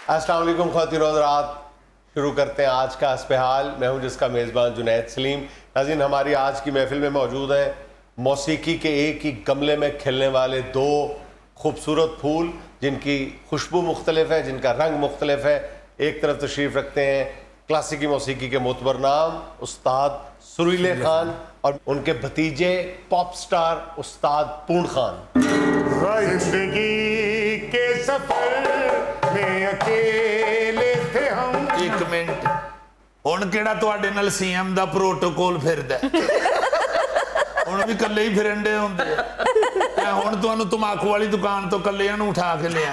अस्सलाम वालेकुम ख़वातीन और हज़रात, शुरू करते हैं आज का हस्बहाल। मैं हूं जिसका मेज़बान जुनैद सलीम। नाज़रीन, हमारी आज की महफिल में मौजूद हैं मौसीकी के एक ही गमले में खिलने वाले दो खूबसूरत फूल, जिनकी खुशबू मुख्तलिफ है, जिनका रंग मुख्तलिफ है। एक तरफ तशरीफ़ रखते हैं क्लासिकी मौसीकी के मोतबर नाम उस्ताद सुरीले खान और उनके भतीजे पॉप स्टार उस्ताद पूर्ण खान। जिंदगी के सफर में अकेले थे हम। एक मिनट, हुण किहड़ा तुहाडे नाल सीएम दा प्रोटोकॉल फिरदा हुण भी कल्ले ही फिरन दे हुंदे। हुण तुहानूं तंबाकू वाली दुकान तो कल्लियां नूं उठा के लिया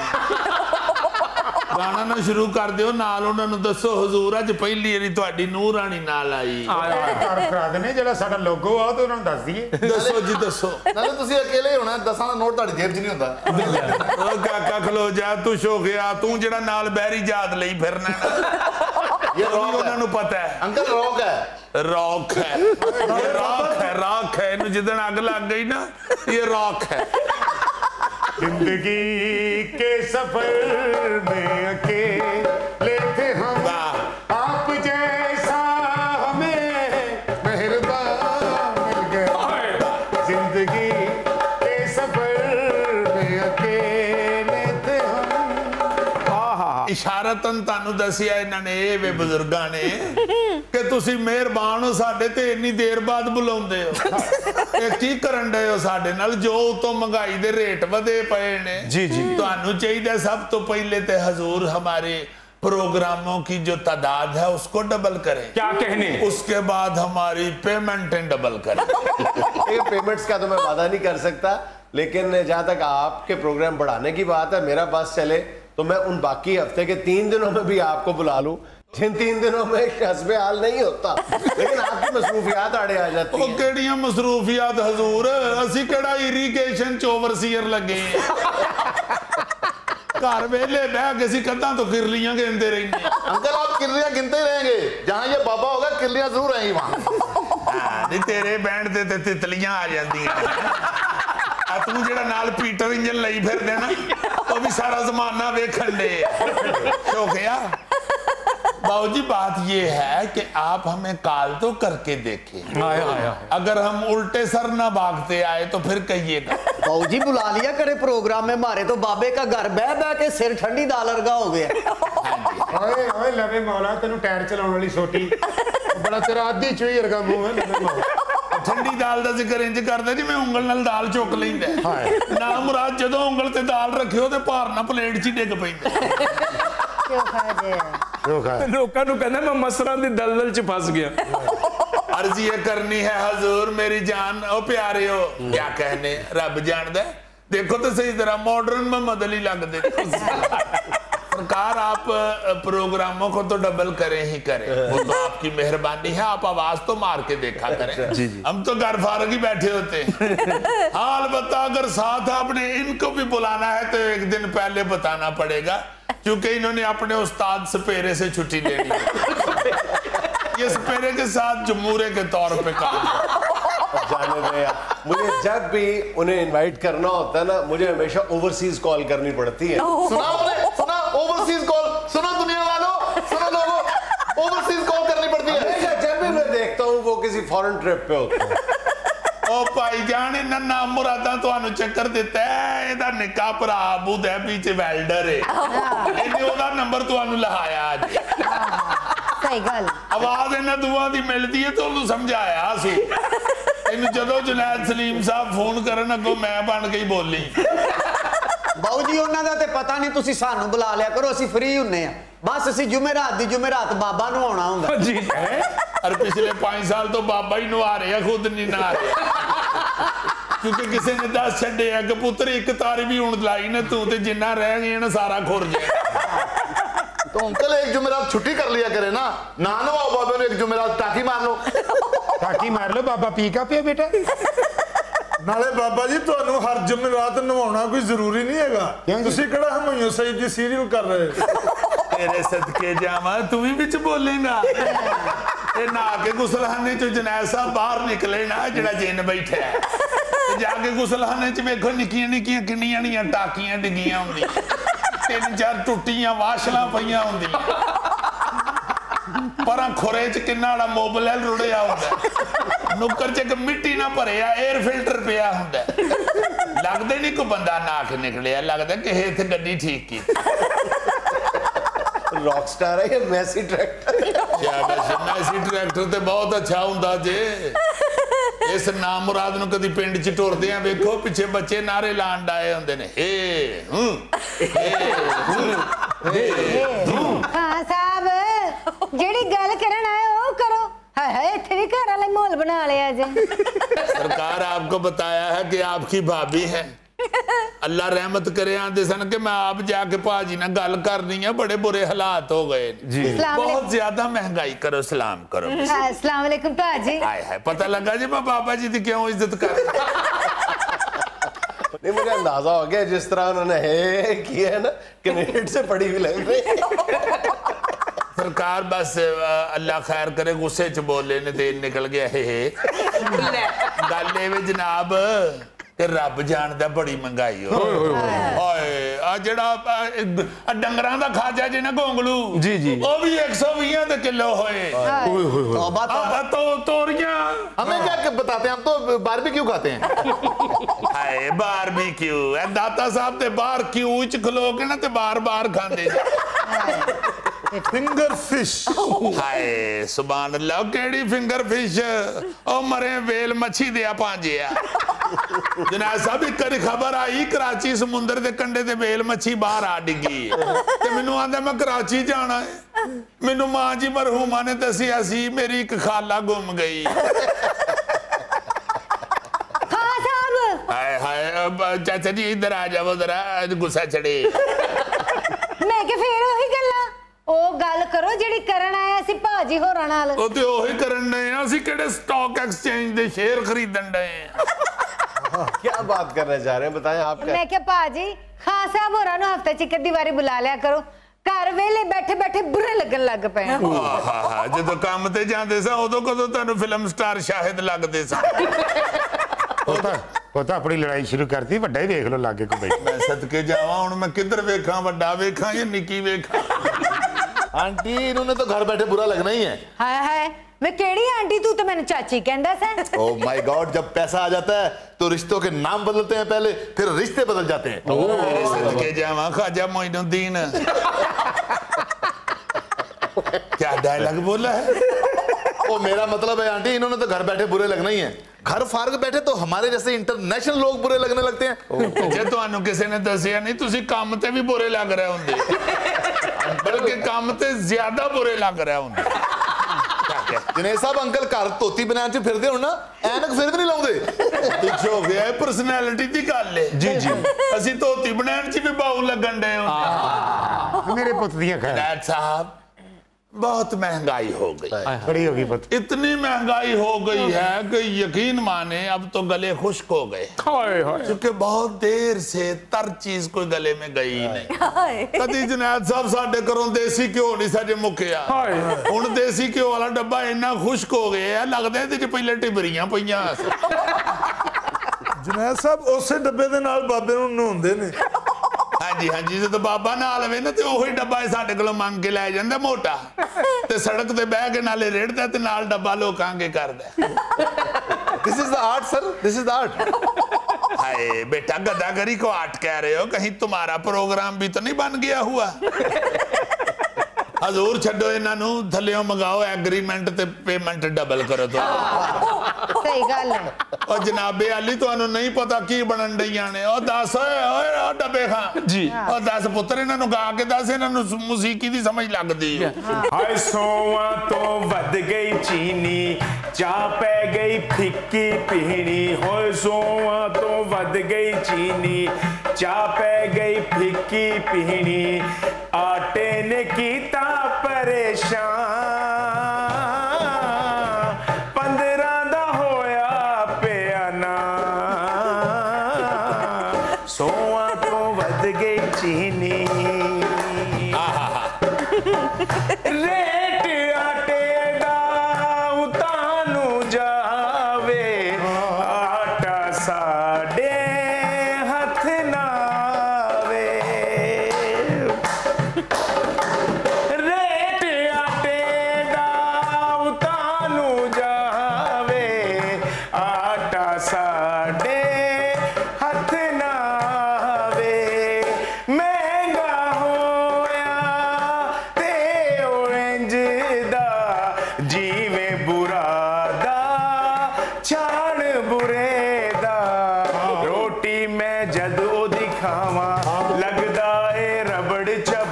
गाना ना शुरू कर दिओ, नाल उन्हां नूं दसो हुजूर अज पहली वारी तुहाडी नूर राणी नाल आई। करा देने जेड़ा साडा लोगो आ तो उन्हां दस दईए। दसो जी दसो। नाले तुसी अकेले होना, 10 दा नोट तुहाडी जेब च नहीं हुंदा। ओ काका खलो जा, तू शोखिया, तू जेड़ा नाल बहरी जात लई फिरना ये रॉक उन्हां नूं पता है। अंकल रॉक है, रॉक है, ये रॉक है, रॉक है। इन्हूं जिदन अग लग गई ना, ये रॉक है। जिंदगी के सफर में अकेले थे हम, आप जैसा हमें मेहरबान मिल गया। जिंदगी के सफर में अकेले थे हम। इशारतन तानू दसिया इन्हां ने वे बुजुर्गां ने कि तुसी मेहरबान हो साडे ते इन्नी देर बाद बुलाउंदे हो। ये की करन दे हो साडे नाल, जो उतों महंगाई दे रेट वधे पए ने। जी जी, तुहानू चाहिए सब तो पहले ते हजूर हमारे प्रोग्रामों की जो तादाद है उसको डबल करें। क्या कहने? उसके बाद हमारी पेमेंटें डबल करें। पेमेंट्स का तो मैं वादा नहीं कर सकता, लेकिन जहाँ तक आपके प्रोग्राम बढ़ाने की बात है, मेरा बस चले तो मैं उन बाकी हफ्ते के 3 दिनों में भी आपको बुला लूं, जिन 3 दिनों में हस्बे हाल नहीं होता, लेकिन आपकी मसरूफियात आड़े आ जाती हैं। केड़ियां मसरूफियात हजूर, असी केड़ा इरीगेशन च ओवरसीयर लगे घर वेले बह के असी कदां तो किरलियां गिनते रहने। अंकल आप किरलियां गिनते ही रहेंगे, जहां ये बाबा होगा किरलियां जरूर रहेंगी वहां। नहीं तेरे बैंड ते तितलियां आ जांदियां। तू जेड़ा नाल पीटर इंजन लई फिरदे ना, वो भी सारा जमाना वेखण दे शौकिया। बाबूजी बात ये है कि आप हमें कॉल तो करके देखें। अगर हम उल्टे सर ना भागते आए तो फिर कहिएगा। बाबूजी बुला लिया करे प्रोग्राम में, मारे तो बाबे का घर बह बह के सिर ठंडी दाल अर्गा हो गया। ओए ओए लवे मौला, तेनू टायर चलाउण वाली सोटी बड़ा तेरा आधी चुई वर्गा मुंह है। लवे मौला ठंडी दाल का जिक्र इंज करदे जी, मैं उंगल नाल दाल चुक लैंदा ना मुराद, जदों उंगल ते दाल रखियो ते भार ना प्लेट च डिग पैंदा। लोकां नूं कहंदा मैं मसरां दी दलदल च फस गया। अर्ज ये करनी है हजूर मेरी जान, ओ प्यारे हो, क्या कहने रब जानदा। देखो तो सही तरह मॉडर्न मोहम्मद अली लगदे। सरकार आप प्रोग्रामों को तो डबल करें ही करें, वो तो आपकी मेहरबानी है। आप आवाज तो मार के देखा करें। जी जी। हम तो घर फारग ही बैठे होते हैं। हाँ अलबत्ता अगर साथ आपने इनको भी बुलाना है तो एक दिन पहले बताना पड़ेगा, क्योंकि इन्होंने अपने उस्ताद सपेरे से छुट्टी लेनी है। ये सपेरे के साथ जमूरे के तौर पे काम जाने दे यार, मुझे जब भी उन्हें इनवाइट करना होता है ना, मुझे हमेशा ओवरसीज कॉल करनी पड़ती है। सुना ओवरसीज कॉल, सुनो दुनिया वालों, सुनो लोगों, ओवरसीज कॉल करनी पड़ती है। जब भी मैं देखता हूँ वो किसी फॉरेन ट्रिप पे होते हैं। ओ भाईजान इन्ना मुरादा तुहानू चक्कर दिता है, इहदा निक्का भरा अबू धाबी च वेल्डर है, इन्हें ओहदा नंबर तुहानू लहाया आज। सही गल, आवाज इन्हां दुआ दी मिलदी है तो उन्हें समझाया सी। इन्हें जदों जुनैद सलीम साहब फोन करन अगों मैं बन के ही बोली। बाबूजी उन्हां दा ते पता नहीं, तुसी सानू बुला लिया करो, असी फ्री हुन्ने आ। बस असी जुमेरात दी जुमेरात बाबा नूं आउणा हुंदा जी। और पिछले 5 साल तो बाबा ही नवा रहे हैं, खुद नहीं नहा रहे, क्योंकि किसी ने 10 छड्डे है कि पुत्र एक तारी भी हुण लाई ना तू ते जिन्ना रह गया ना सारा खुर जाए। तो अंकल एक जुमेरात छुट्टी कर लिया करे ना नवाओ बाबा ने, एक जुमेरात टाकी मार लो। टाकी मार लो, बाबा पी का पिया बेटा। नाले बाबा जी तुहानू हर जुमेरात नवाउणा कोई जरूरी नहीं हैगा, तुसी किहड़ा हमयूं सईद दी सीरियल कर रहे हो। तेरे सदके जावा, तू भी विच बोलेगा। ये नहा के गुसलखाने चो जुनैद साहब बाहर निकले ना, जिहड़ा जिन बैठा है जाके गुसलखाने च वेखो निक्कियां निक्कियां किन्नियां टाकियां डिगियां होंदियां। 3-4 ਟੁੱਟੀਆਂ ਵਾਸ਼ਲਾਂ ਪਈਆਂ ਹੁੰਦੀਆਂ ਪਰਾਂ ਖੁਰੇ ਚ ਕਿੰਨਾ ਵਾਲਾ ਮੋਬਿਲ ਰੁੜਿਆ ਹੁੰਦਾ ਨੁੱਕਰ ਚ ਇੱਕ ਮਿੱਟੀ ਨਾ ਭਰਿਆ 에ਅਰ ਫਿਲਟਰ ਪਿਆ ਹੁੰਦਾ ਲੱਗਦਾ ਨਹੀਂ ਕੋਈ ਬੰਦਾ ਨਾਕ ਨਿਕਲਿਆ ਲੱਗਦਾ ਕਿ ਇਹ ਇੱਥੇ ਗੱਡੀ ਠੀਕ ਕੀਤੀ रॉक स्टार है या मैसी ट्रैक्टर मैसी ट्रैक्टर ते बहुत अच्छा हुंदा जे इस नाम मुराद ਨੂੰ ਕਦੀ ਪਿੰਡ ਚ ਟੁਰਦੇ ਆ ਵੇਖੋ ਪਿੱਛੇ ਬੱਚੇ ਨਾਰੇ ਲਾਣ ਡਾਏ ਹੁੰਦੇ ਨੇ ਹਾਂ ਸਾਹਿਬ ਜਿਹੜੀ ਗੱਲ ਕਰਨ ਆਏ ਉਹ ਕਰੋ ਹਾਏ हाय इत्थे भी घर वाले माहौल बना लिया जे सरकार आपको बताया है कि आपकी भाभी है अल्लाह रहमत करे आंदे सन कि मैं आप जाके भाजी ना गल करनी है बड़े बुरे हालात हो गए जी बहुत ज्यादा महंगाई करो सलाम करो अस्सलाम वालेकुम भाजी हाय हाय पता लगा जी मैं बाबा जी की क्यों इज्जत कर नहीं मुझे अंदाजा हो गया जिस तरह उन्होंने है किया है ना कनेड से पड़ी हुई लग रही सरकार बस अल्लाह खैर करे गुस्से च बोले ने तेल निकल गया है गल ए जनाब ते रब जानदा बड़ी महंगाई हो ओए आ जेड़ा डंगरां दा खाजा जे ना गोंगलू जी जी ओ भी 120 दे किलो होए तौबा तो तोरियां हमें क्या बताते हैं हम तो बारबेक्यू खाते हैं हाय बारबेक्यू ए दाता साहब ते बारबेक्यू च खलो के ना ते बार-बार खांदे फिंगर फिश हाय सुभान अल्लाह केड़ी फिंगर फिश ओ मरे वेल मच्छी दिया पांजिया जनाब साहब एक खबर आई कराची समुंदर दे कंडे ते वेल मच्छी बाहर आ डिगी ते मेनू आंदा मैं कराची जाना है मेनू मां जी मरहूमा ने दसिया सी मेरी एक खाला गुम गई हाय हाय चाचा जी इधर आ जाओ जरा गुस्सा चढ़े मैं के फिर वही गल्ला ਉਹ ਗੱਲ ਕਰੋ ਜਿਹੜੀ ਕਰਨ ਆਇਆ ਸੀ ਭਾਜੀ ਹੋਰਾਂ ਨਾਲ ਉਹ ਤੇ ਉਹੀ ਕਰਨ ਨੇ ਅਸੀਂ ਕਿਹੜੇ ਸਟਾਕ ਐਕਸਚੇਂਜ ਦੇ ਸ਼ੇਅਰ ਖਰੀਦਣ ਡਏ ਆ क्या बात करना चाह रहे हैं बताएं आप क्या मैं क्या ਭਾਜੀ ਖਾਨ ਸਾਹਿਬ ਹੋਰਾਂ ਨੂੰ ਹਫਤੇ ਚ ਇੱਕ ਅੱਧੀ ਵਾਰੀ ਬੁਲਾ ਲਿਆ ਕਰੋ ਘਰ ਵੇਲੇ ਬੈਠੇ ਬੈਠੇ ਬੁਰੇ ਲੱਗਣ ਲੱਗ ਪਏ ਹਾਂ ਜਦੋਂ ਕੰਮ ਤੇ ਜਾਂਦੇ ਸਾਂ ਉਦੋਂ ਕਦੋਂ ਤੁਹਾਨੂੰ ਫਿਲਮ ਸਟਾਰ ਸ਼ਾਹਿਦ ਲੱਗਦੇ ਸਾਂ ਪਤਾ ਆਪਣੀ ਲੜਾਈ ਸ਼ੁਰੂ ਕਰਤੀ ਵੱਡਾ ਹੀ ਵੇਖ ਲੋ ਲਾਗੇ ਕੋ ਬੈਠ ਮੈਂ ਸਦਕੇ ਜਾਵਾਂ ਹੁਣ ਮੈਂ ਕਿੱਧਰ ਵੇਖਾਂ ਵੱਡਾ ਵੇਖਾਂ ਜਾਂ ਨਿੱਕੀ ਵੇਖਾਂ आंटी इन्होंने तो घर बैठे बुरा लगना ही है हाय हाय मैं केड़ी आंटी तू तो मैंने चाची कहंदा सा ओह माय गॉड जब पैसा आ जाता है तो रिश्तों के नाम बदलते हैं पहले फिर रिश्ते बदल जाते हैं मेरे सदके जावां ख्वाजा मोइनुद्दीन क्या डायलॉग बोला है ओ मेरा मतलब है आंटी इन्होंने तो घर बैठे बुरे लगना ही है घर फारग बैठे तो हमारे जैसे इंटरनेशनल लोग बुरे लगने लगते हैं जे ਤੁਹਾਨੂੰ ਕਿਸੇ ਨੇ ਦੱਸਿਆ ਨਹੀਂ ਤੁਸੀਂ ਕੰਮ ਤੇ ਵੀ ਬੁਰੇ ਲੱਗ ਰਹੇ ਹੁੰਦੇ ਬਲਕਿ ਕੰਮ ਤੇ ਜ਼ਿਆਦਾ ਬੁਰੇ ਲੱਗ ਰਹੇ ਹੁੰਦੇ ਜਨੇਦ ਸਾਹਿਬ ਅੰਕਲ ਘਰ ਧੋਤੀ ਬਨਾਨ ਚ ਫਿਰਦੇ ਹੁਣ ਨਾ ਐਨਕ ਫਿਰ ਵੀ ਨਹੀਂ ਲਾਉਂਦੇ ਪਿੱਛੇ ਹੋ ਗਿਆ ਇਹ ਪਰਸਨੈਲਿਟੀ ਦੀ ਗੱਲ ਹੈ ਜੀ ਜੀ ਅਸੀਂ ਧੋਤੀ ਬਨਾਨ ਚ ਵੀ ਬਾਉ ਲੱਗਣ ਡਏ ਹੁੰਦੇ मेरे पुत दिया खैर डैड साहब बहुत महंगाई हो गई बड़ी होगी पुत इतनी महंगाई हो गई है कि यकीन माने अब तो गले खुश्क हो गए क्योंकि बहुत देर से तर चीज कोई गले में गई नहीं कदी जुनैद साहब साडे घरों देसी घ्यो नहीं साडे मुक्या हुण देसी घ्यो वाला डब्बा इन्ना खुश्क हो गया लगदा इहदे च पहले टिबरियां पईयां ਜੁਨੈਦ ਸਾਹਿਬ ਉਸੇ ਡੱਬੇ ਦੇ ਨਾਲ ਬਾਬੇ ਨੂੰ ਨਹਾਉਂਦੇ ਨੇ ਹਾਂਜੀ ਹਾਂਜੀ ਜਦੋਂ ਬਾਬਾ ਨਾਲ ਆਵੇ ਨਾ ਤੇ ਉਹੀ ਡੱਬਾ ਸਾਡੇ ਕੋਲੋਂ ਮੰਗ ਕੇ ਲੈ ਜਾਂਦਾ ਮੋਟਾ ਤੇ ਸੜਕ ਤੇ ਬਹਿ ਕੇ ਨਾਲੇ ਰੇੜਦਾ ਤੇ ਨਾਲ ਡੱਬਾ ਲੋਕਾਂ ਅੱਗੇ ਕਰਦਾ this is the art sir this is the art hi बेटा गदागरी को आर्ट कह रहे हो कहीं तुम्हारा प्रोग्राम भी तो नहीं बन गया हुआ हजूर छड्डो इन्हां नूं थल्लेओं मंगाओ एग्रीमेंट ते पेमेंट डबल करो तो सही गल है और जनाबे अली तुहानू नहीं पता की बनन डईयां ने ओ दस ओए ओ डब्बे खां जी ओ दस पुत्र इन्हां नूं गा के दस इन्हां नूं मौसीकी दी समझ लगदी है हाय सोवा तो वध गई चीनी चाह पै गई फिक्की पीनी होय सोवा तो वध गई चीनी चाह पै गई फिक्की पीनी आटे ने कीता परेशान 15 दा होया पियाना सोवा तो वध गई चीनी रेट आटे दा उतानू जावे आटा साडे हथ नावे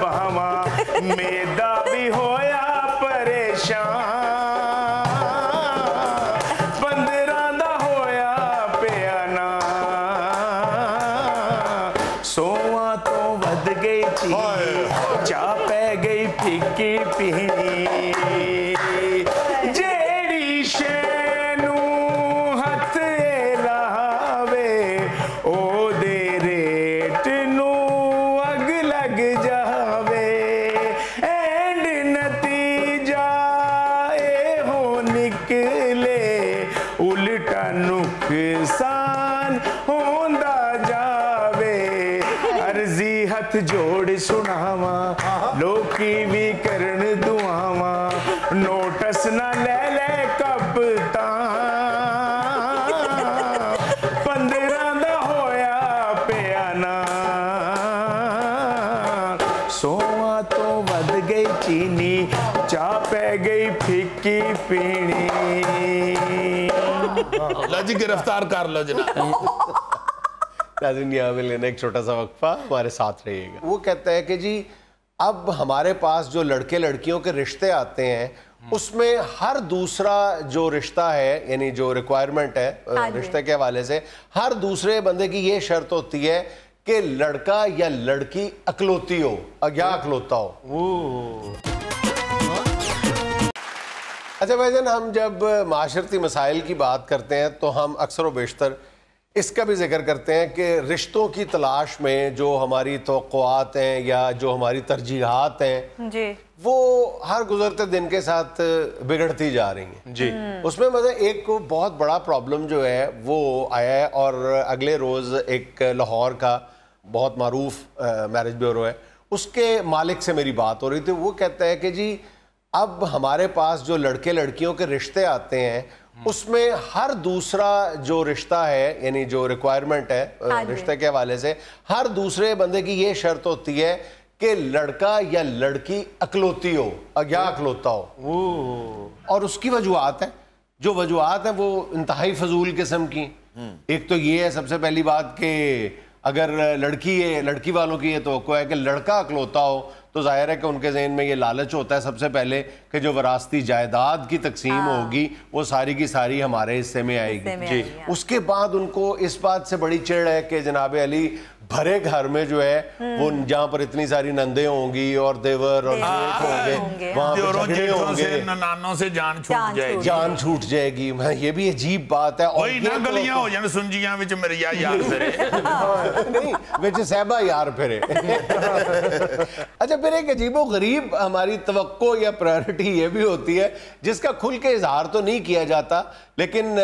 सुनावा मेदा भी होया परेशान 15 दा होया पियाना सोवा तो वध गई चीनी चा पै गई फिक्की पीनी जेड़ी शैनू हथ लावे ओ दे रेट नू अग लग जावे एंड नतीजा ए हो निकले उल्टा नुकसान होंदा जावे अर्जी हथ जोड़ सुनावा लोकी भी करन दुआवा नोटिस ना ले ले कप्तान 15 दा होया पियाना सोवा तो वध गई चीनी चा पै गई फिक्की पीनी लो जी गिरफ्तार कर लो जनाब नाज़रीन यहाँ पे लेना एक छोटा सा वक्फा, हमारे साथ रहिएगा। वो कहता है कि जी अब हमारे पास जो लड़के लड़कियों के रिश्ते आते हैं उसमें हर दूसरा जो रिश्ता है यानी जो रिक्वायरमेंट है रिश्ते के हवाले से हर दूसरे बंदे की ये शर्त होती है कि लड़का या लड़की अकलौती हो या अकलौता हो। अच्छा भाईजान, हम जब माशरती मसाइल की बात करते हैं तो हम अक्सर व बेशतर इसका भी जिक्र करते हैं कि रिश्तों की तलाश में जो हमारी तवक्कुआत हैं या जो हमारी तरजीहात हैं जी वो हर गुजरते दिन के साथ बिगड़ती जा रही हैं जी। उसमें मतलब एक बहुत बड़ा प्रॉब्लम जो है वो आया है और अगले रोज़ एक लाहौर का बहुत मारूफ मैरिज ब्यूरो है उसके मालिक से मेरी बात हो रही थी। वो कहता है कि जी अब हमारे पास जो लड़के लड़कियों के रिश्ते आते हैं उसमें हर दूसरा जो रिश्ता है यानी जो रिक्वायरमेंट है रिश्ते के हवाले से हर दूसरे बंदे की ये शर्त होती है कि लड़का या लड़की अकलौती हो या अकलौता हो और उसकी वजूहत है जो वजूहत है वो इंतहाई फजूल किस्म की। एक तो ये है सबसे पहली बात कि अगर लड़की वालों की ये तवक्को है कि लड़का अकलौता हो तो जाहिर है कि उनके ज़हन में ये लालच होता है सबसे पहले कि जो वरासती जायदाद की तकसीम होगी वो सारी की सारी हमारे हिस्से में आएगी जी। उसके बाद उनको इस बात से बड़ी चिढ़ है कि जनाब अली भरे घर में जो है वो जहाँ पर इतनी सारी नंदे होंगी और देवर और होंगे वहाँ पे झगड़े होंगे, नानों से जान छूट जाएगी जान छूट जाएगी। ये भी अजीब बात है। और ना गलियां हो जान सुंजियां विच मेरिया यार फिरे नहीं विच सहबा यार फिरे। अच्छा फिर एक अजीबो गरीब हमारी तवक्को या प्रायोरिटी ये भी होती है जिसका खुल के इजहार तो नहीं किया जाता लेकिन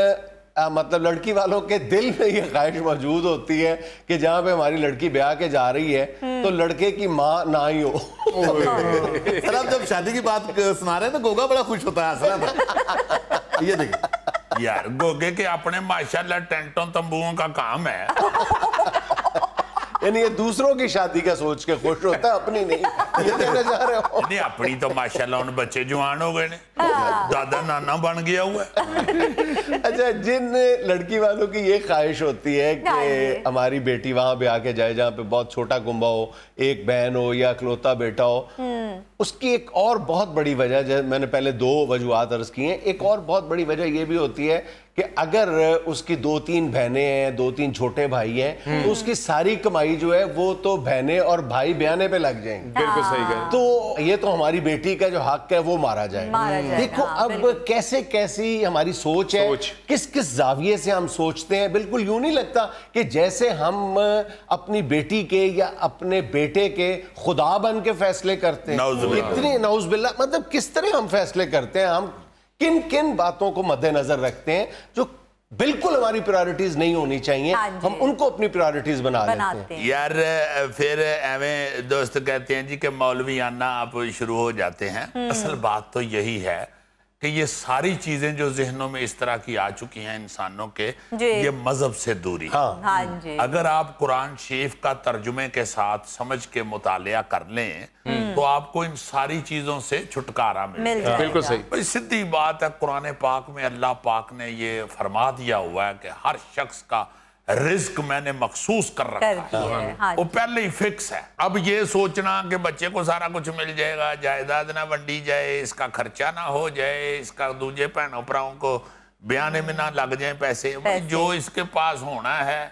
मतलब लड़की वालों के दिल में ये ख्वाहिश मौजूद होती है कि जहाँ पे हमारी लड़की ब्याह के जा रही है तो लड़के की माँ ना ही हो। सर आप जब शादी की बात सुना रहे हैं तो गोगा बड़ा खुश होता है असला। ये देखिए यार गोगे के अपने माशाल्लाह टेंटों तंबुओं का काम है यानी ये दूसरों की शादी का सोच के खुश होता है अपनी नहीं। ये कहना चाह रहे हो? नहीं अपनी तो माशाल्लाह उन बच्चे जवान हो गए ने दादा नाना बन गया हुआ है। अच्छा जिन लड़की वालों की ये ख्वाहिश होती है कि हमारी बेटी वहां पे आके जाए जहाँ पे बहुत छोटा कुंबा हो एक बहन हो या इकलौता बेटा हो उसकी एक और बहुत बड़ी वजह मैंने पहले 2 वजूहात अर्ज की हैं। एक और बहुत बड़ी वजह ये भी होती है कि अगर उसकी 2-3 बहनें हैं 2-3 छोटे भाई हैं तो उसकी सारी कमाई जो है वो तो बहनें और भाई ब्याने पे लग जाएंगे। बिल्कुल सही कहा। तो ये तो हमारी बेटी का जो हक है वो मारा जाएगा। देखो अब कैसे कैसी हमारी सोच है किस किस जाविये से हम सोचते हैं। बिल्कुल यूं नहीं लगता कि जैसे हम अपनी बेटी के या अपने बेटे के खुदा बन के फैसले करते हैं। इतने नौज़बिल्लाह मतलब किस तरह हम फैसले करते हैं। हम किन किन बातों को मद्देनजर रखते हैं जो बिल्कुल हमारी प्रायोरिटीज नहीं होनी चाहिए हम उनको अपनी प्रायोरिटीज बना लेते हैं। यार फिर एवं दोस्त कहते हैं जी कि मौलवी आना आप शुरू हो जाते हैं। असल बात तो यही है कि ये सारी चीजें जो जहनों में इस तरह की आ चुकी हैं इंसानों के ये मजहब से दूरी। अगर आप कुरान शरीफ का तर्जुमे के साथ समझ के मुतालिया कर लें तो आपको इन सारी चीजों से छुटकारा मिल जाएगा। बिल्कुल सही। सीधी बात है कुरान पाक में अल्लाह पाक ने ये फरमा दिया हुआ है कि हर शख्स का रिस्क मैंने मखसूस कर रखा है, वो पहले ही फिक्स है। अब ये सोचना कि बच्चे को सारा कुछ मिल जाएगा, जायदाद ना वंडी जाए, इसका खर्चा ना हो जाए, इसका दूजे भैनों भराओं को बयाने में ना लग जाए पैसे, जो इसके पास होना है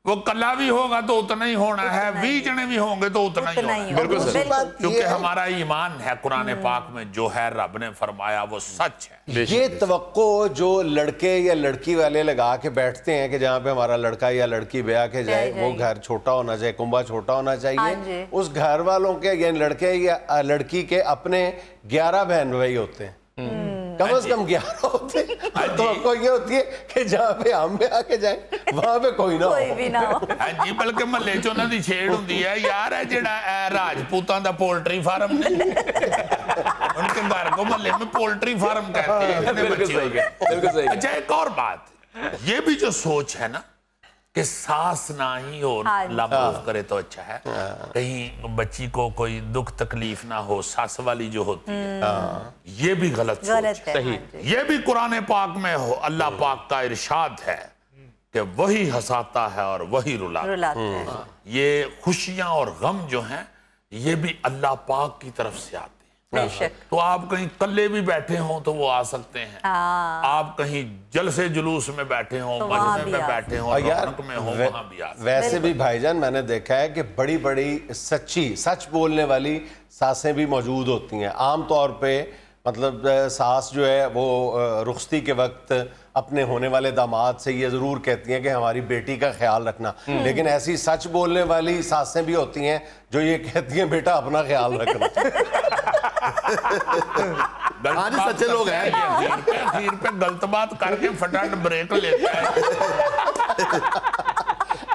वो कला भी होगा तो उतना ही होना है, 20 जने भी होंगे तो उतना ही होना है। बिल्कुल सही। क्योंकि हमारा ईमान है कुरान पाक में जो है रब ने फरमाया वो सच है। ये तवक्को जो लड़के या लड़की वाले लगा के बैठते हैं कि जहाँ पे हमारा लड़का या लड़की ब्याह के जाए, वो घर छोटा होना चाहिए, कुंबा छोटा होना चाहिए, उस घर वालों के या लड़के या लड़की के अपने 11 बहन भाई होते हैं, कम से कम 11 होते हैं। तो ये होती है कि जहाँ पे हम ब्याह के जाए वहां पे कोई ना हो। हाँ जी, बल्कि महल्ले च उन्हां दी छेड़ हुंदी है, यार है जेड़ा राजपूतां दा पोल्ट्री फार्म ने, उनके घर को महल्ले में पोल्ट्री फार्म कहते हैं, इतने बच्चे हो गए। अच्छा, एक और बात, ये भी जो सोच है ना कि सास ना ही हो, लाभ करे तो अच्छा है, कहीं बच्ची को कोई दुख तकलीफ ना हो, सास वाली जो होती है, ये भी गलत सोच है। सही। ये भी कुरान पाक में हो, अल्लाह पाक का इरशाद है कि वही हंसाता है और वही रुलाता है। ये खुशियां और गम जो हैं ये भी अल्लाह पाक की तरफ से आते हैं। तो आप कहीं कल्ले भी बैठे हों तो वो आ सकते हैं, आप कहीं जलसे जुलूस में बैठे हों, मजमे में बैठे हों, रौनक में हों, वहां भी आ सकते हैं। वैसे भी भाईजान मैंने देखा है कि बड़ी बड़ी सच बोलने वाली सासें भी मौजूद होती हैं। आम तौर पे मतलब सास जो है वो रुखसती के वक्त अपने होने वाले दामाद से ये ज़रूर कहती हैं कि हमारी बेटी का ख्याल रखना, लेकिन ऐसी सच बोलने वाली सासें भी होती हैं जो ये कहती हैं बेटा अपना ख्याल रखना। हाँ जी, सच्चे लोग हैं। खीर पे गलत बात करके फटाफट ब्रेक लेता है।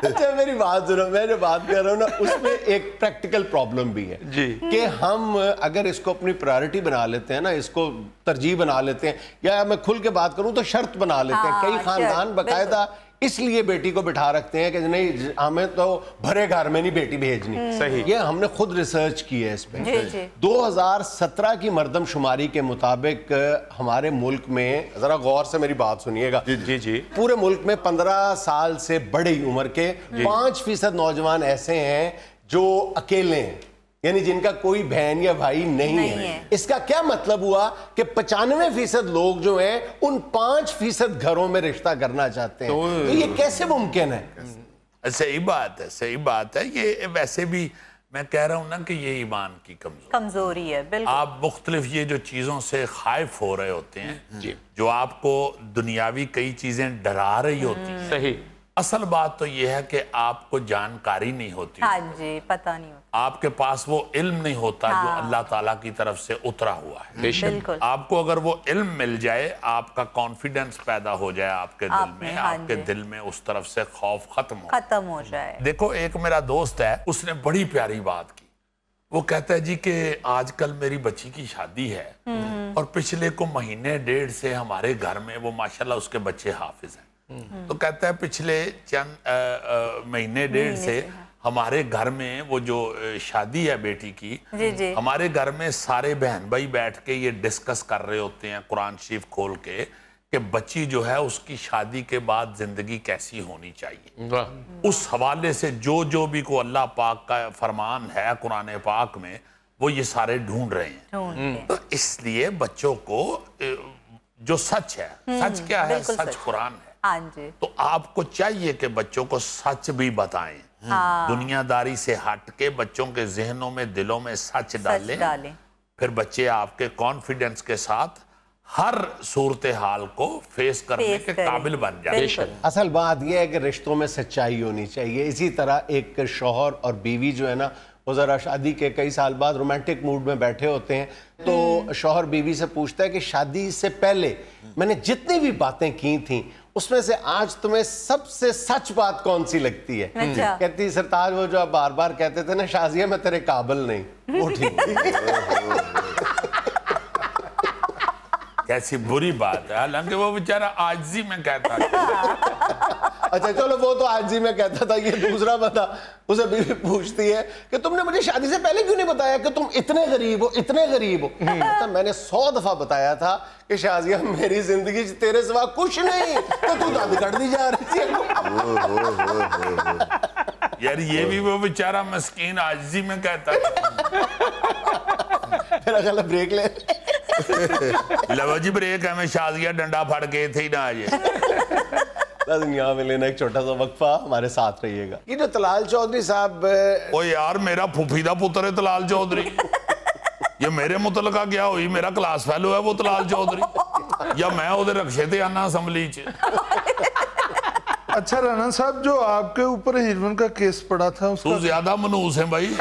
अच्छा, मेरी बात सुनो, मैं जो बात कर रहा हूँ ना उसमें एक प्रैक्टिकल प्रॉब्लम भी है जी, कि हम अगर इसको अपनी प्रायोरिटी बना लेते हैं ना, इसको तरजीह बना लेते हैं, या मैं खुल के बात करूँ तो शर्त बना लेते हैं। कई खानदान बाकायदा इसलिए बेटी को बिठा रखते हैं कि नहीं हमें तो भरे घर में नहीं बेटी भेजनी। सही। ये हमने खुद रिसर्च की है इस पे। 2017 की मर्दमशुमारी के मुताबिक हमारे मुल्क में, जरा गौर से मेरी बात सुनिएगा जी जी, पूरे मुल्क में 15 साल से बड़ी उम्र के 5% नौजवान ऐसे हैं जो अकेले हैं, यानी जिनका कोई बहन या भाई नहीं है। इसका क्या मतलब हुआ कि 95% लोग जो हैं उन 5% घरों में रिश्ता करना चाहते हैं। तो ये कैसे मुमकिन है? सही बात है, सही बात है। ये वैसे भी मैं कह रहा हूं ना कि ये ईमान की कमजोरी है। बिल्कुल। आप मुख्तलिफ ये जो चीजों से खाइफ हो रहे होते हैं, जो आपको दुनियावी कई चीजें डरा रही होती हैं, सही, असल बात तो ये है कि आपको जानकारी नहीं होती। हाँ जी, पता नहीं होता, आपके पास वो इल्म नहीं होता जो अल्लाह ताला की तरफ से उतरा हुआ है। बिल्कुल। आपको अगर वो इल्म मिल जाए, आपका कॉन्फिडेंस पैदा हो जाए आपके दिल में, आपके दिल में उस तरफ से खौफ खत्म हो जाए। देखो, एक मेरा दोस्त है, उसने बड़ी प्यारी बात की। वो कहता है जी कि आजकल मेरी बच्ची की शादी है और पिछले को महीने डेढ़ से हमारे घर में, वो माशाल्लाह उसके बच्चे हाफिज हैं, तो कहता है पिछले चंद महीने डेढ़ से हमारे घर में वो जो शादी है बेटी की, हमारे घर में सारे बहन भाई बैठ के ये डिस्कस कर रहे होते हैं कुरान शरीफ खोल के कि बच्ची जो है उसकी शादी के बाद जिंदगी कैसी होनी चाहिए। उस हवाले से जो भी को अल्लाह पाक का फरमान है कुरान पाक में, वो ये सारे ढूंढ रहे हैं। तो इसलिए बच्चों को जो सच है, सच क्या है? सच कुरान है। हाँ जी। तो आपको चाहिए कि बच्चों को सच भी बताएं, दुनियादारी से हट के बच्चों के जहनों में, दिलों में सच डालें। फिर बच्चे आपके कॉन्फिडेंस के साथ हर सूरत हाल को फेस करने के काबिल बन जाए। असल बात यह है कि रिश्तों में सच्चाई होनी चाहिए। इसी तरह एक शौहर और बीवी जो है ना, वो ज़रा शादी के कई साल बाद रोमांटिक मूड में बैठे होते हैं, तो शौहर बीवी से पूछता है कि शादी से पहले मैंने जितनी भी बातें की थी उसमें से आज तुम्हें सबसे सच बात कौन सी लगती है? कहती सरताज वो जो आप बार बार कहते थे ना शाजिया मैं तेरे काबिल नहीं, वो ठीक। कैसी बुरी बात है, हालांकि वो बेचारा आजिज़ी में कहता था। اچھا چلو وہ تو آج ہی میں کہتا تھا, یہ دوسرا بندہ اسے بھی پوچھتی ہے کہ تم نے مجھے شادی سے پہلے کیوں نہیں بتایا کہ تم اتنے غریب ہو, اتنے غریب ہو. میں نے 100 دفعہ بتایا تھا کہ شازیہ میری زندگی تیرے سوا کچھ نہیں, تو داد کر دی جا رہی تھی. یار یہ بھی وہ بیچارہ مسکین عاجزی میں کہتا ہے. میرا خیال ہے بریک لے لو جی بریک ہے, میں شازیہ ڈنڈا پھڑ کے تھے ہی نہ آجے. یہاں میں لینا ایک چھوٹا سا وقفہ, ہمارے ساتھ رہیے گا. یہ جو طلال چودھری صاحب, او یار میرا پھوپھی دا پتر ہے طلال چودھری, یہ میرے متعلقہ کیا ہوئی, میرا کلاس فیلو ہے وہ طلال چودھری, یا میں وہ دے رکشے تھے آنا اسمبلی چے. اچھا رانا صاحب, جو آپ کے اوپر ہیروئن کا کیس پڑا تھا اس تو زیادہ منوس ہیں بھائی.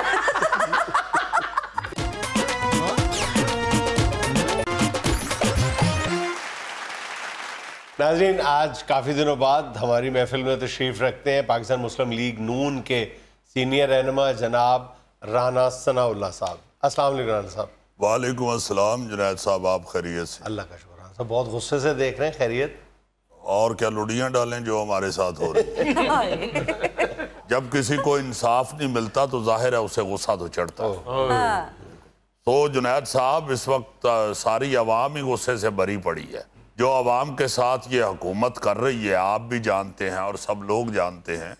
ناظرین, آج کافی دنوں بعد ہماری محفل میں تشریف رکھتے ہیں پاکستان مسلم لیگ نون کے سینئر رہنما جناب رانا ثناء اللہ صاحب. السلام علیکم رانا صاحب. وعلیکم السلام جنید صاحب, آپ خیریت سے؟ اللہ کا شکر. رانا صاحب بہت غصے سے دیکھ رہے ہیں, خیریت؟ اور کیا لڑیاں ڈالیں جو ہمارے ساتھ ہو رہی ہیں. جب کسی کو انصاف نہیں ملتا تو ظاہر ہے اسے غصہ تو چڑھتا ہے. تو جنید صاحب اس وقت ساری عوام ہی غصے سے بری پڑی ہے. جو عوام کے ساتھ یہ حکومت کر رہی ہے آپ بھی جانتے ہیں اور سب لوگ جانتے ہیں,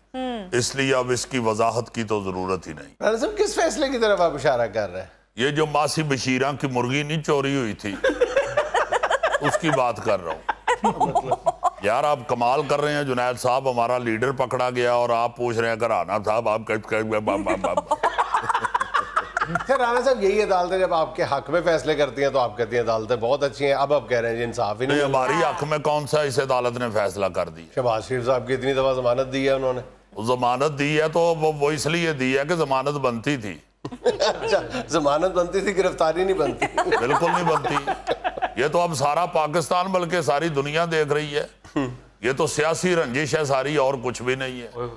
اس لیے اب اس کی وضاحت کی تو ضرورت ہی نہیں. رانا صاحب کس فیصلے کی طرف آپ اشارہ کر رہے ہیں؟ یہ جو ماسی بشیرہ کی مرغی نہیں چوری ہوئی تھی اس کی بات کر رہا ہوں. یار آپ کمال کر رہے ہیں جنید صاحب, ہمارا لیڈر پکڑا گیا اور آپ پوچھ رہے ہیں کہ رانا صاحب آپ رانا صاحب یہی عدالتیں جب آپ کے حق میں فیصلے کرتی ہیں تو آپ کہتی ہیں عدالتیں بہت اچھی ہیں, اب کہہ رہے ہیں جی انصاف ہی نہیں. ہماری حق میں کون سا اس عدالت نے فیصلہ کر دی؟ شہباز شریف صاحب کی اتنی دفعہ ضمانت دی ہے انہوں نے. ضمانت دی ہے تو وہ اس لیے دی ہے کہ ضمانت بنتی تھی. اچھا ضمانت بنتی تھی, گرفتاری نہیں بنتی. بالکل نہیں بنتی. یہ تو اب سارا پاکستان بلکہ ساری دنیا دیکھ رہی ہے. یہ تو سیاسی رنجش ہے ساری, اور کچھ بھی نہیں ہے.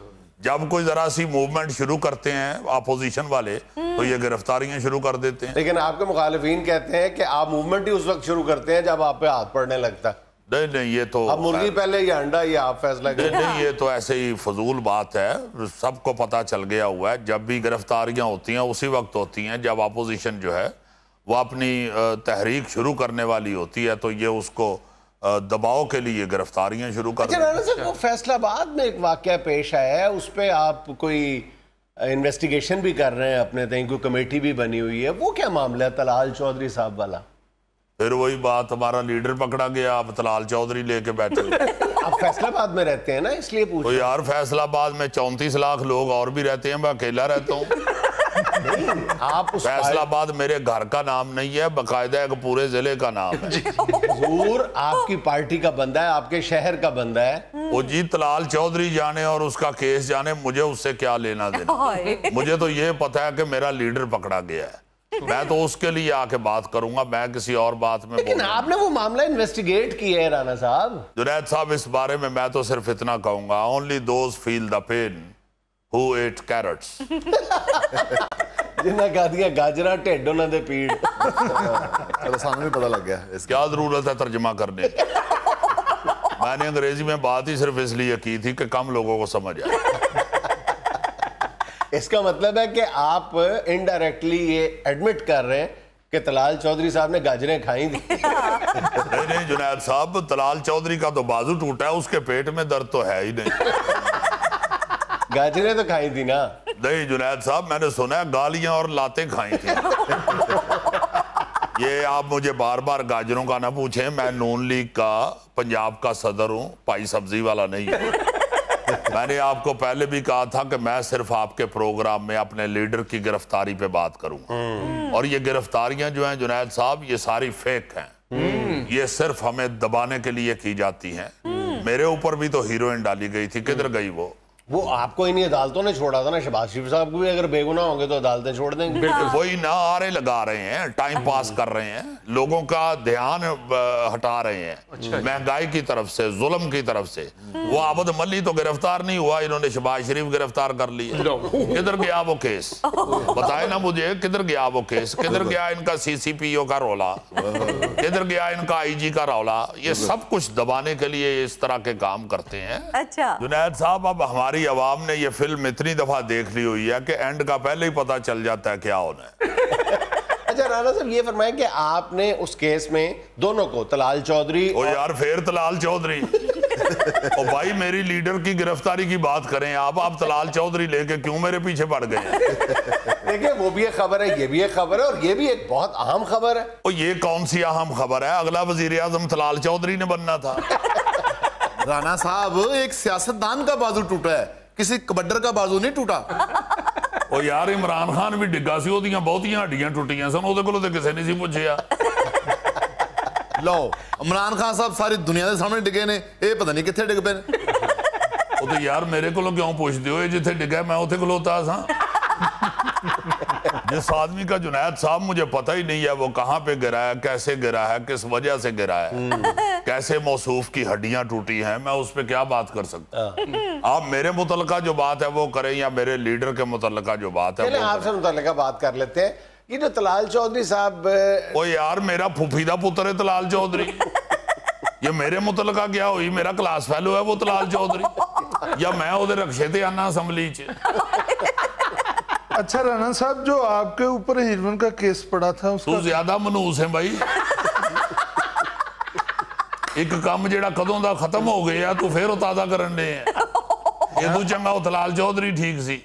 جب کوئی ذرا سی موومنٹ شروع کرتے ہیں اپوزیشن والے تو یہ گرفتاریاں شروع کر دیتے ہیں. لیکن آپ کے مخالفین کہتے ہیں کہ آپ موومنٹ ہی اس وقت شروع کرتے ہیں جب آپ پہ ہاتھ پڑنے لگتا ہے. نہیں یہ تو اب مرغی پہلے یا انڈا, یہ آپ فیصلہ کریں. نہیں یہ تو ایسے ہی فضول بات ہے, سب کو پتہ چل گیا ہوا ہے. جب بھی گرفتاریاں ہوتی ہیں اسی وقت ہوتی ہیں جب اپوزیشن جو ہے وہ اپنی تحریک شروع کرنے والی ہوتی ہے, تو یہ اس کو دباؤ کے لیے گرفتاریاں شروع کر اچھا رانا صاحب, وہ فیصلہ آباد میں ایک واقعہ پیش آیا ہے, اس پہ آپ کوئی انویسٹیگیشن بھی کر رہے ہیں اپنے تئیں, کوئی کمیٹی بھی بنی ہوئی ہے, وہ کیا معاملہ ہے طلال چودھری صاحب والا؟ پھر وہی بات, ہمارا لیڈر پکڑا گیا, آپ طلال چودھری لے کے بیٹھے. آپ فیصلہ آباد میں رہتے ہیں نا, اس لیے پوچھ. یار فیصلہ آباد میں 34 لاکھ لوگ اور بھی رہتے ہیں, میں اکیلا رہتا ہوں. آپ فیصلہ آباد میرے گھر کا نام نہیں ہے, باقاعدہ ایک پورے ضلع کا نام ہے. حضور آپ کی پارٹی کا بندہ ہے, آپ کے شہر کا بندہ ہے. وہ جی طلال چودھری جانے اور اس کا کیس جانے, مجھے اس سے کیا لینا دینا. مجھے تو یہ پتا ہے کہ میرا لیڈر پکڑا گیا ہے, میں تو اس کے لیے آ کے بات کروں گا, میں کسی اور بات میں. لیکن آپ نے وہ معاملہ انویسٹیگیٹ کیا ہے رانا صاحب. جنید صاحب اس بارے میں تو صرف اتنا کہوں گا, only those feel the pain who ate carrots. جنہیں کہا دیا گاجرہ ٹھڈ انہوں نے پیڑ. سانو بھی پتہ لگ گیا کیا ضرورت ہے ترجمہ کرنے کی. میں نے انگریزی میں بات ہی صرف اس لیے کی تھی کہ کم لوگوں کو سمجھ آئے. اس کا مطلب ہے کہ آپ انڈائریکٹلی یہ ایڈمٹ کر رہے ہیں کہ طلال چودھری صاحب نے گاجریں کھائیں دی. نہیں جنید صاحب, طلال چودھری کا تو بازو ٹوٹا ہے, اس کے پیٹ میں درد تو ہے ہی نہیں. گاجریں تو کھائیں تھی نا. نہیں جنید صاحب, میں نے سنا ہے گالیاں اور لاتیں کھائیں تھی. یہ آپ مجھے بار بار گاجروں کا نہ پوچھیں, میں نون لیگ کا پنجاب کا صدر ہوں, پائی سبزی والا نہیں ہوں. میں نے آپ کو پہلے بھی کہا تھا کہ میں صرف آپ کے پروگرام میں اپنے لیڈر کی گرفتاری پہ بات کروں گا, اور یہ گرفتاریاں جو ہیں جنید صاحب یہ ساری فیک ہیں, یہ صرف ہمیں دبانے کے لیے کی جاتی ہیں. میرے اوپر بھی تو ہیروئن ڈالی گئی تھی, کدھر گئی وہ؟ वो आपको इन्हीं अदालतों ने छोड़ा था ना, शहबाज शरीफ साहब को भी अगर बेगुनाह होंगे तो अदालतें छोड़ देंगे। वही ना आरे लगा रहे हैं, टाइम पास कर रहे हैं, लोगों का ध्यान हटा रहे हैं महंगाई की तरफ से, जुल्म की तरफ से। वो आबद मल्ली तो गिरफ्तार नहीं हुआ, इन्होंने शहबाज शरीफ गिरफ्तार कर लिया। किधर गया वो केस? बताए ना मुझे, किधर गया वो केस? किधर गया इनका CCPO का रौला? किधर गया इनका IG का रौला? ये सब कुछ दबाने के लिए इस तरह के काम करते हैं। अच्छा जुनैद साहब, अब हमारी अवाम ने ये फिल्म इतनी दफा देख ली हुई है कि एंड का पहले ही पता चल जाता है क्या होना है। अच्छा राणा साहब, ये फरमाएं कि आपने उस केस में दोनों को, तलाल चौधरी ओ यार फिर तलाल चौधरी ओ भाई, मेरी लीडर की गिरफ्तारी की बात करें आप तलाल चौधरी लेके क्यों मेरे पीछे पड़ गए? देखिए, वो भी एक खबर है, ये भी एक खबर है, और ये भी एक बहुत अहम खबर है। ओ ये कौन सी अहम खबर है? अगला वजीर आजम तलाल चौधरी ने बनना था। राणा साहब, एक सियासतदान का बाजू टूटा है, किसी कबड्डर का बाजू नहीं टूटा। ओ यार इमरान खान भी डिग्गा सी, ओदियां बहुतियां हड्डियां टुटियां सन, ओदे कोलों ते किसे नहीं सी पुछया। लो, इमरान खान साहब सारी दुनिया के सामने डिगे ने, ये पता नहीं कितने डिग पे ने। ओ तो यार मेरे कोलों क्यों पूछदे हो? जिथे डिगा मैं उथे खलोता सा। जिस आदमी का जुनैद साहब मुझे पता ही नहीं है वो कहाँ पे गिरा है, कैसे गिरा है, किस वजह से गिरा है, कैसे मौसूफ की हड्डियां टूटी हैं, मैं उस पर क्या बात कर सकता? आप मेरे मुतल्लिका जो बात है वो करें या मेरे लीडर के मुतल्लिका जो बात है वो आपसे मुतल्लिका बात कर लेते हैं। ये जो तलाल चौधरी साहब, ओ यार मेरा फूफी दा पुत्र है तलाल चौधरी, ये मेरे मुतल्लिका क्या हुई? मेरा क्लास फेलो है वो तलाल चौधरी, या मैं उधर रक्शे ते आना असम्बली च। अच्छा राणा साहब, जो आपके ऊपर हीरोइन का केस पड़ा था उसका तू ज्यादा मनूस है भाई। एक काम जेड़ा कदों दा खत्म हो गया तू फिर ताजा करन दे है। ये तू चंगा ओ तलाल चौधरी ठीक सी।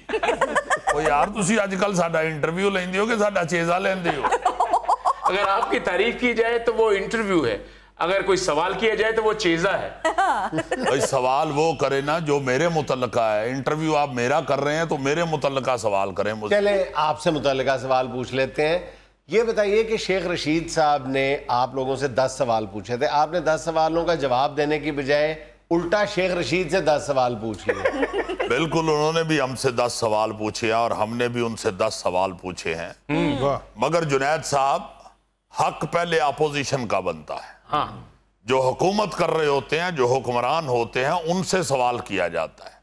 ओ यार तुसी आजकल साडा इंटरव्यू लेंदे हो कि साडा चेजा लेंदे हो? अगर आपकी तारीफ की जाए तो वो इंटरव्यू है, अगर कोई सवाल किया जाए तो वो चेजा है। भाई सवाल वो करे ना जो मेरे मुतल्लिका है। इंटरव्यू आप मेरा कर रहे हैं तो मेरे मुतल्लिका सवाल करें मुझसे। चले आपसे मुतल्लिका सवाल पूछ लेते हैं। ये बताइए कि शेख रशीद साहब ने आप लोगों से 10 सवाल पूछे थे, आपने 10 सवालों का जवाब देने की बजाय उल्टा शेख रशीद से 10 सवाल पूछ लिए। बिल्कुल, उन्होंने भी हमसे 10 सवाल पूछे और हमने भी उनसे 10 सवाल पूछे हैं। मगर जुनैद साहब, हक पहले अपोजिशन का बनता है। हाँ, जो हुकूमत कर रहे होते हैं, जो हुक्मरान होते हैं, उनसे सवाल किया जाता है।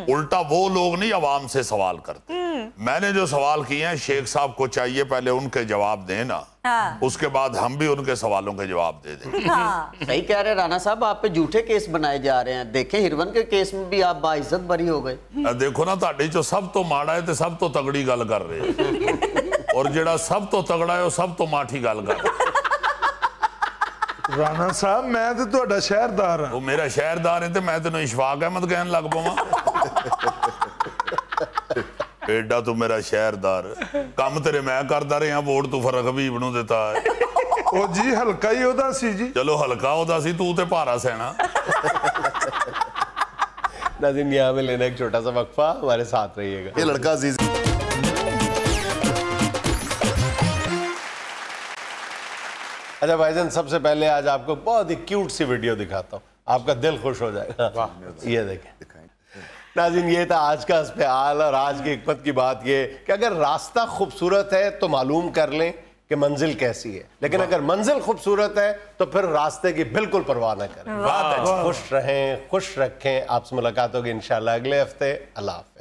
उल्टा वो लोग नहीं अवाम से सवाल करते। मैंने जो सवाल किए हैं शेख साहब को चाहिए पहले उनके जवाब देना। हाँ। उसके बाद हम भी उनके सवालों के जवाब दे दें। हाँ। सही कह रहे राणा साहब, आप पे झूठे केस बनाए जा रहे हैं। देखें हिरवन के केस में भी आप बाइज्जत बरी हो गए। देखो ना, ताड़ी चो सब तो माड़ा है तो सब तो तगड़ी गल कर रहे, और जेड़ा सब तो तगड़ा है वो सब तो माठी गल कर रहे। राणा साहब, मैं तो ਤੁਹਾਡਾ ਸ਼ਹਿਰਦਾਰ ਹਾਂ। वो मेरा शहरदार है तो मैं तेन इशफाक अहमद कहन लग पवा। एडा तू मेरा शहरदार, काम तेरे मैं करता रहा, वोट तू फरक हबीब नूं दिता है। ਉਹ ਜੀ ਹਲਕਾ ਹੀ ਉਹਦਾ ਸੀ ਜੀ। चलो हल्का होता सी, तू ते भारा सैना। नाज़रीन, यहाँ में लेना एक छोटा सा वक्फा, हमारे साथ रहिएगा। ये लड़का अजीज अच्छा भाईजान, सबसे पहले आज आपको बहुत ही क्यूट सी वीडियो दिखाता हूँ, आपका दिल खुश हो जाएगा। ये देखें नाज़रीन, ये था आज का इस्तेहाल, और आज की हिकमत की बात ये कि अगर रास्ता खूबसूरत है तो मालूम कर लें कि मंजिल कैसी है, लेकिन अगर मंजिल खूबसूरत है तो फिर रास्ते की बिल्कुल परवाह न करें। खुश रहें, खुश रखें। आपसे मुलाकात होगी इंशाल्लाह अगले हफ्ते। अल्लाह हाफ़िज़।